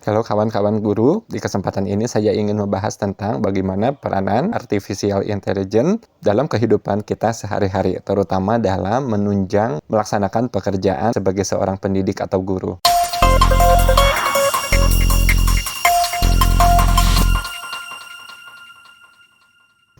Halo kawan-kawan guru, di kesempatan ini saya ingin membahas tentang bagaimana peranan artificial intelligence dalam kehidupan kita sehari-hari, terutama dalam menunjang melaksanakan pekerjaan sebagai seorang pendidik atau guru.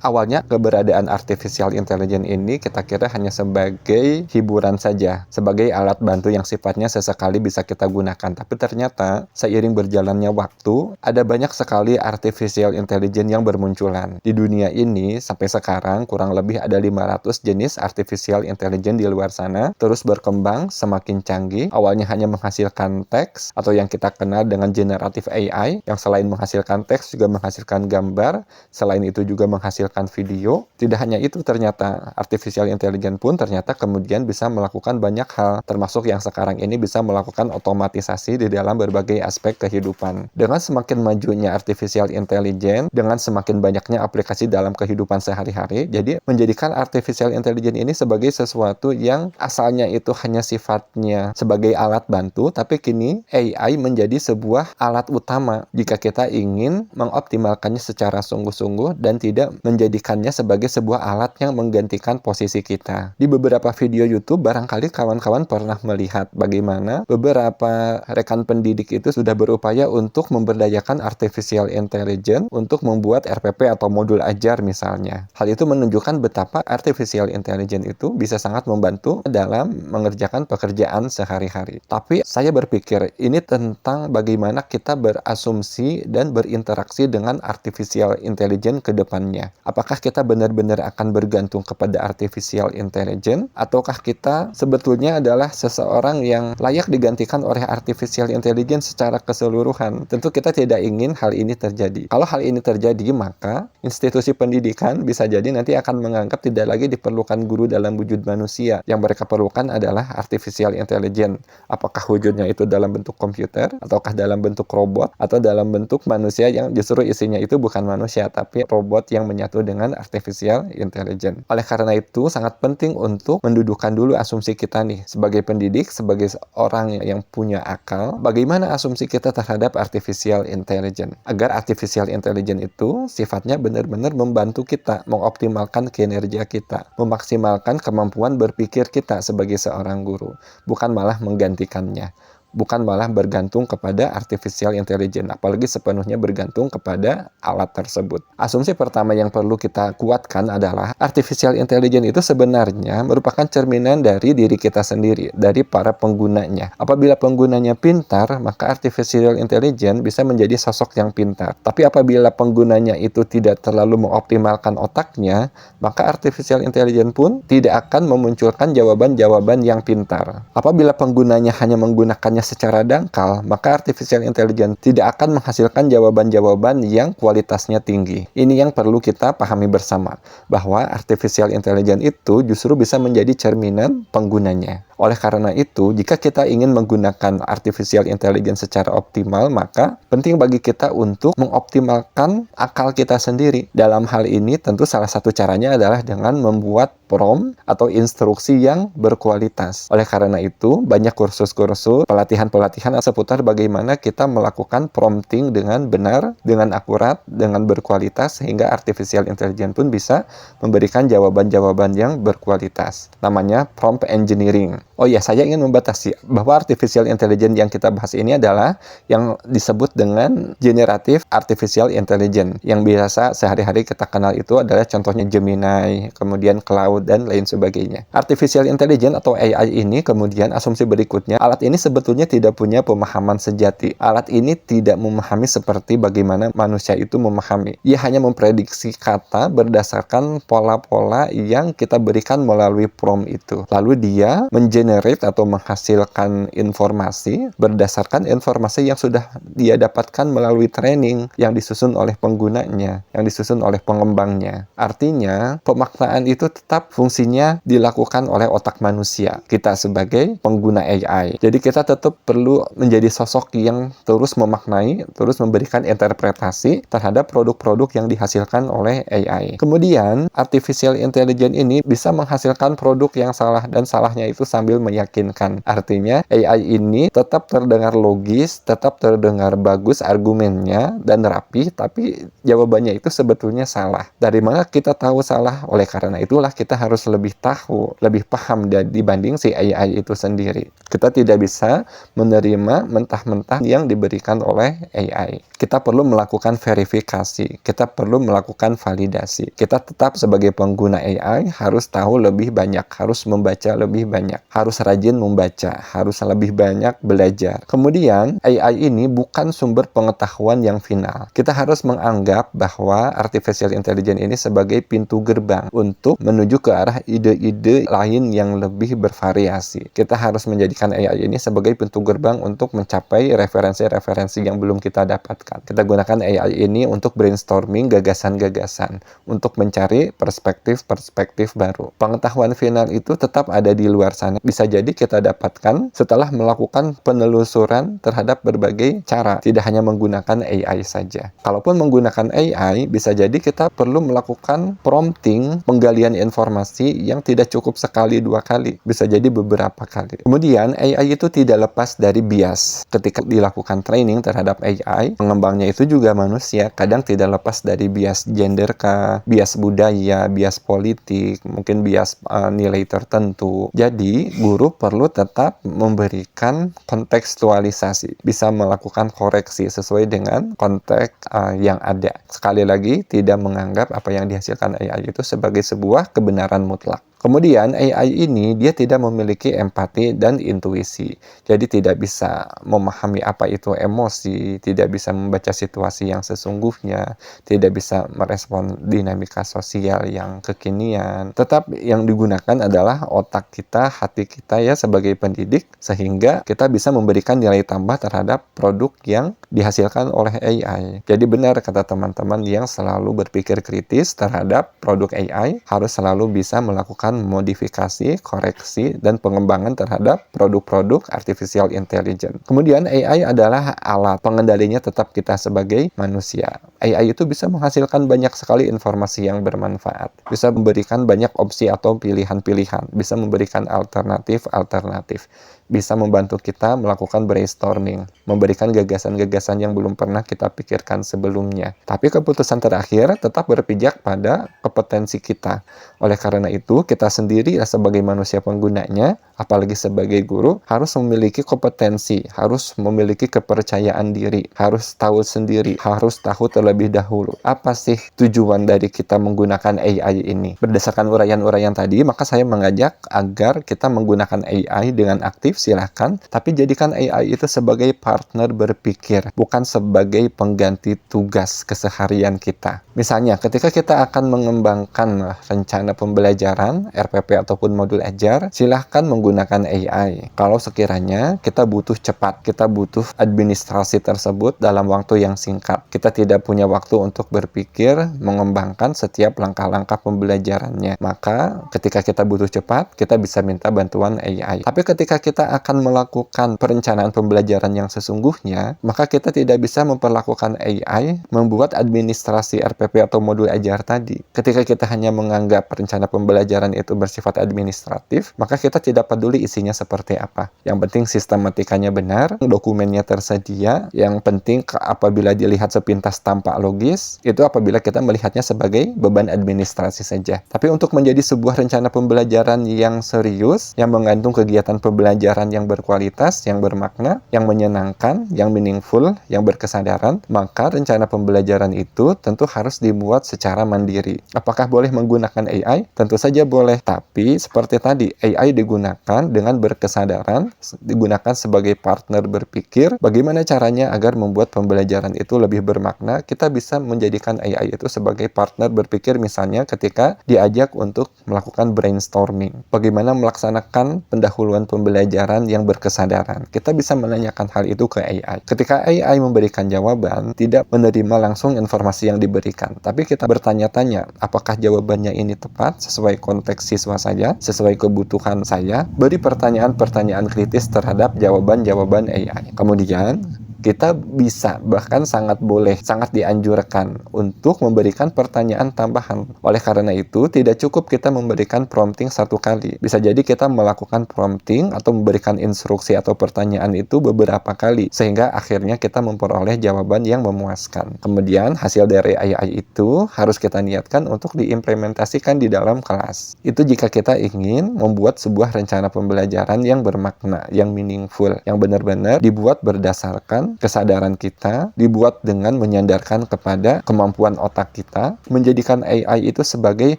Awalnya keberadaan artificial intelligence ini kita kira hanya sebagai hiburan saja, sebagai alat bantu yang sifatnya sesekali bisa kita gunakan. Tapi ternyata seiring berjalannya waktu, ada banyak sekali artificial intelligence yang bermunculan. Di dunia ini sampai sekarang kurang lebih ada 500 jenis artificial intelligence di luar sana, terus berkembang semakin canggih. Awalnya hanya menghasilkan teks atau yang kita kenal dengan generative AI, yang selain menghasilkan teks juga menghasilkan gambar, selain itu juga menghasilkan video. Tidak hanya itu, ternyata artificial intelligence pun ternyata kemudian bisa melakukan banyak hal, termasuk yang sekarang ini bisa melakukan otomatisasi di dalam berbagai aspek kehidupan. Dengan semakin majunya artificial intelligence, dengan semakin banyaknya aplikasi dalam kehidupan sehari-hari, jadi menjadikan artificial intelligence ini sebagai sesuatu yang asalnya itu hanya sifatnya sebagai alat bantu, tapi kini AI menjadi sebuah alat utama jika kita ingin mengoptimalkannya secara sungguh-sungguh dan tidak menjadikannya sebagai sebuah alat yang menggantikan posisi kita. Di beberapa video YouTube, barangkali kawan-kawan pernah melihat bagaimana beberapa rekan pendidik itu sudah berupaya untuk memberdayakan artificial intelligence untuk membuat RPP atau modul ajar misalnya. Hal itu menunjukkan betapa artificial intelligence itu bisa sangat membantu dalam mengerjakan pekerjaan sehari-hari. Tapi saya berpikir ini tentang bagaimana kita berasumsi dan berinteraksi dengan artificial intelligence ke depannya. Apakah kita benar-benar akan bergantung kepada artificial intelligence, ataukah kita sebetulnya adalah seseorang yang layak digantikan oleh artificial intelligence secara keseluruhan? Tentu kita tidak ingin hal ini terjadi. Kalau hal ini terjadi, maka institusi pendidikan bisa jadi nanti akan menganggap tidak lagi diperlukan guru dalam wujud manusia. Yang mereka perlukan adalah artificial intelligence. Apakah wujudnya itu dalam bentuk komputer, ataukah dalam bentuk robot, atau dalam bentuk manusia yang justru isinya itu bukan manusia, tapi robot yang menyatu dengan artificial intelligence. Oleh karena itu, sangat penting untuk mendudukan dulu asumsi kita nih, sebagai pendidik, sebagai orang yang punya akal, bagaimana asumsi kita terhadap artificial intelligence, agar artificial intelligence itu sifatnya benar-benar membantu kita, mengoptimalkan kinerja kita, memaksimalkan kemampuan berpikir kita sebagai seorang guru, bukan malah menggantikannya. Bukan malah bergantung kepada artificial intelligence, apalagi sepenuhnya bergantung kepada alat tersebut. Asumsi pertama yang perlu kita kuatkan adalah artificial intelligence itu sebenarnya merupakan cerminan dari diri kita sendiri, dari para penggunanya. Apabila penggunanya pintar, maka artificial intelligence bisa menjadi sosok yang pintar. Tapi apabila penggunanya itu tidak terlalu mengoptimalkan otaknya, maka artificial intelligence pun tidak akan memunculkan jawaban-jawaban yang pintar. Apabila penggunanya hanya menggunakannya secara dangkal, maka artificial intelligence tidak akan menghasilkan jawaban-jawaban yang kualitasnya tinggi. Ini yang perlu kita pahami bersama, bahwa artificial intelligence itu justru bisa menjadi cerminan penggunanya. Oleh karena itu, jika kita ingin menggunakan artificial intelligence secara optimal, maka penting bagi kita untuk mengoptimalkan akal kita sendiri. Dalam hal ini, tentu salah satu caranya adalah dengan membuat prompt atau instruksi yang berkualitas. Oleh karena itu, banyak kursus-kursus, pelatihan-pelatihan seputar bagaimana kita melakukan prompting dengan benar, dengan akurat, dengan berkualitas, sehingga artificial intelligence pun bisa memberikan jawaban-jawaban yang berkualitas. Namanya prompt engineering. Oh ya, saya ingin membatasi bahwa artificial intelligence yang kita bahas ini adalah yang disebut dengan generative artificial intelligence. Yang biasa sehari-hari kita kenal itu adalah contohnya Gemini, kemudian Cloud, dan lain sebagainya. Artificial intelligence atau AI ini kemudian asumsi berikutnya, alat ini sebetulnya tidak punya pemahaman sejati. Alat ini tidak memahami seperti bagaimana manusia itu memahami. Ia hanya memprediksi kata berdasarkan pola-pola yang kita berikan melalui prompt itu. Lalu dia generate atau menghasilkan informasi berdasarkan informasi yang sudah dia dapatkan melalui training yang disusun oleh penggunanya, yang disusun oleh pengembangnya. Artinya, pemaknaan itu tetap fungsinya dilakukan oleh otak manusia, kita sebagai pengguna AI. Jadi kita tetap perlu menjadi sosok yang terus memaknai, terus memberikan interpretasi terhadap produk-produk yang dihasilkan oleh AI. Kemudian, artificial intelligence ini bisa menghasilkan produk yang salah, dan salahnya itu sambil berhasil meyakinkan. Artinya AI ini tetap terdengar logis, tetap terdengar bagus argumennya dan rapi, tapi jawabannya itu sebetulnya salah. Dari mana kita tahu salah? Oleh karena itulah kita harus lebih tahu, lebih paham dibanding si AI itu sendiri. Kita tidak bisa menerima mentah-mentah yang diberikan oleh AI. Kita perlu melakukan verifikasi, kita perlu melakukan validasi. Kita tetap sebagai pengguna AI harus tahu lebih banyak, harus membaca lebih banyak, harus rajin membaca, harus lebih banyak belajar. Kemudian, AI ini bukan sumber pengetahuan yang final. Kita harus menganggap bahwa artificial intelligence ini sebagai pintu gerbang untuk menuju ke arah ide-ide lain yang lebih bervariasi. Kita harus menjadikan AI ini sebagai pintu gerbang untuk mencapai referensi-referensi yang belum kita dapatkan. Kita gunakan AI ini untuk brainstorming gagasan-gagasan, untuk mencari perspektif-perspektif baru. Pengetahuan final itu tetap ada di luar sana. Bisa jadi kita dapatkan setelah melakukan penelusuran terhadap berbagai cara, tidak hanya menggunakan AI saja. Kalaupun menggunakan AI, bisa jadi kita perlu melakukan prompting, penggalian informasi yang tidak cukup sekali dua kali, bisa jadi beberapa kali. Kemudian AI itu tidak lepas dari bias. Ketika dilakukan training terhadap AI, pengembangnya itu juga manusia, kadang tidak lepas dari bias gender kah, bias budaya, bias politik, mungkin bias nilai tertentu. Jadi guru perlu tetap memberikan kontekstualisasi, bisa melakukan koreksi sesuai dengan konteks yang ada. Sekali lagi, tidak menganggap apa yang dihasilkan AI itu sebagai sebuah kebenaran mutlak. Kemudian AI ini dia tidak memiliki empati dan intuisi. Jadi tidak bisa memahami apa itu emosi, tidak bisa membaca situasi yang sesungguhnya, tidak bisa merespon dinamika sosial yang kekinian. Tetap yang digunakan adalah otak kita, hati kita ya sebagai pendidik, sehingga kita bisa memberikan nilai tambah terhadap produk yang dihasilkan oleh AI. Jadi benar kata teman-teman yang selalu berpikir kritis terhadap produk AI, harus selalu bisa melakukan modifikasi, koreksi, dan pengembangan terhadap produk-produk artificial intelligence. Kemudian AI adalah alat, pengendalinya tetap kita sebagai manusia. AI itu bisa menghasilkan banyak sekali informasi yang bermanfaat, bisa memberikan banyak opsi atau pilihan-pilihan, bisa memberikan alternatif-alternatif, bisa membantu kita melakukan brainstorming, memberikan gagasan-gagasan yang belum pernah kita pikirkan sebelumnya. Tapi keputusan terakhir tetap berpijak pada kompetensi kita. Oleh karena itu, kita sendiri sebagai manusia penggunanya, apalagi sebagai guru, harus memiliki kompetensi, harus memiliki kepercayaan diri, harus tahu sendiri, harus tahu terlebih dahulu. Apa sih tujuan dari kita menggunakan AI ini? Berdasarkan uraian-uraian tadi, maka saya mengajak agar kita menggunakan AI dengan aktif, silahkan, tapi jadikan AI itu sebagai partner berpikir, bukan sebagai pengganti tugas keseharian kita. Misalnya, ketika kita akan mengembangkan rencana pembelajaran, RPP ataupun modul ajar, silahkan menggunakan AI. Kalau sekiranya kita butuh cepat, kita butuh administrasi tersebut dalam waktu yang singkat, kita tidak punya waktu untuk berpikir, mengembangkan setiap langkah-langkah pembelajarannya, maka ketika kita butuh cepat, kita bisa minta bantuan AI. Tapi ketika kita akan melakukan perencanaan pembelajaran yang sesungguhnya, maka kita tidak bisa memperlakukan AI membuat administrasi RPP atau modul ajar tadi. Ketika kita hanya menganggap rencana pembelajaran itu bersifat administratif, maka kita tidak peduli isinya seperti apa. Yang penting sistematikanya benar, dokumennya tersedia. Yang penting apabila dilihat sepintas tampak logis, itu apabila kita melihatnya sebagai beban administrasi saja. Tapi untuk menjadi sebuah rencana pembelajaran yang serius, yang mengandung kegiatan pembelajaran yang berkualitas, yang bermakna, yang menyenangkan, yang meaningful, yang berkesadaran, maka rencana pembelajaran itu tentu harus dibuat secara mandiri. Apakah boleh menggunakan AI? Tentu saja boleh, tapi seperti tadi, AI digunakan dengan berkesadaran, digunakan sebagai partner berpikir. Bagaimana caranya agar membuat pembelajaran itu lebih bermakna? Kita bisa menjadikan AI itu sebagai partner berpikir, misalnya ketika diajak untuk melakukan brainstorming. Bagaimana melaksanakan pendahuluan pembelajaran yang berkesadaran? Kita bisa menanyakan hal itu ke AI. Ketika AI memberikan jawaban, tidak menerima langsung informasi yang diberikan, tapi kita bertanya-tanya, apakah jawabannya ini tepat, sesuai konteks siswa saya, sesuai kebutuhan saya. Beri pertanyaan-pertanyaan kritis terhadap jawaban-jawaban AI. Kemudian, kita bisa, bahkan sangat boleh, sangat dianjurkan untuk memberikan pertanyaan tambahan. Oleh karena itu, tidak cukup kita memberikan prompting satu kali. Bisa jadi kita melakukan prompting atau memberikan instruksi atau pertanyaan itu beberapa kali, sehingga akhirnya kita memperoleh jawaban yang memuaskan. Kemudian, hasil dari AI itu harus kita niatkan untuk diimplementasikan di dalam kelas. Itu jika kita ingin membuat sebuah rencana pembelajaran yang bermakna, yang meaningful, yang benar-benar dibuat berdasarkan kesadaran kita, dibuat dengan menyandarkan kepada kemampuan otak kita, menjadikan AI itu sebagai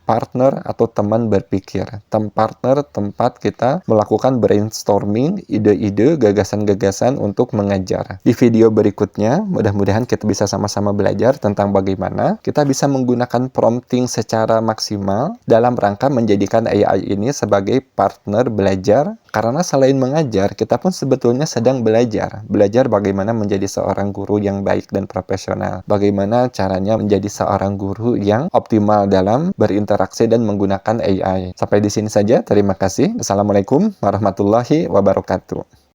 partner atau teman berpikir, partner tempat kita melakukan brainstorming, ide-ide, gagasan-gagasan untuk mengajar. Di video berikutnya, mudah-mudahan kita bisa sama-sama belajar tentang bagaimana kita bisa menggunakan prompting secara maksimal dalam rangka menjadikan AI ini sebagai partner belajar. Karena selain mengajar, kita pun sebetulnya sedang belajar bagaimana menjadi seorang guru yang baik dan profesional, bagaimana caranya menjadi seorang guru yang optimal dalam berinteraksi dan menggunakan AI. Sampai di sini saja, terima kasih. Assalamualaikum warahmatullahi wabarakatuh.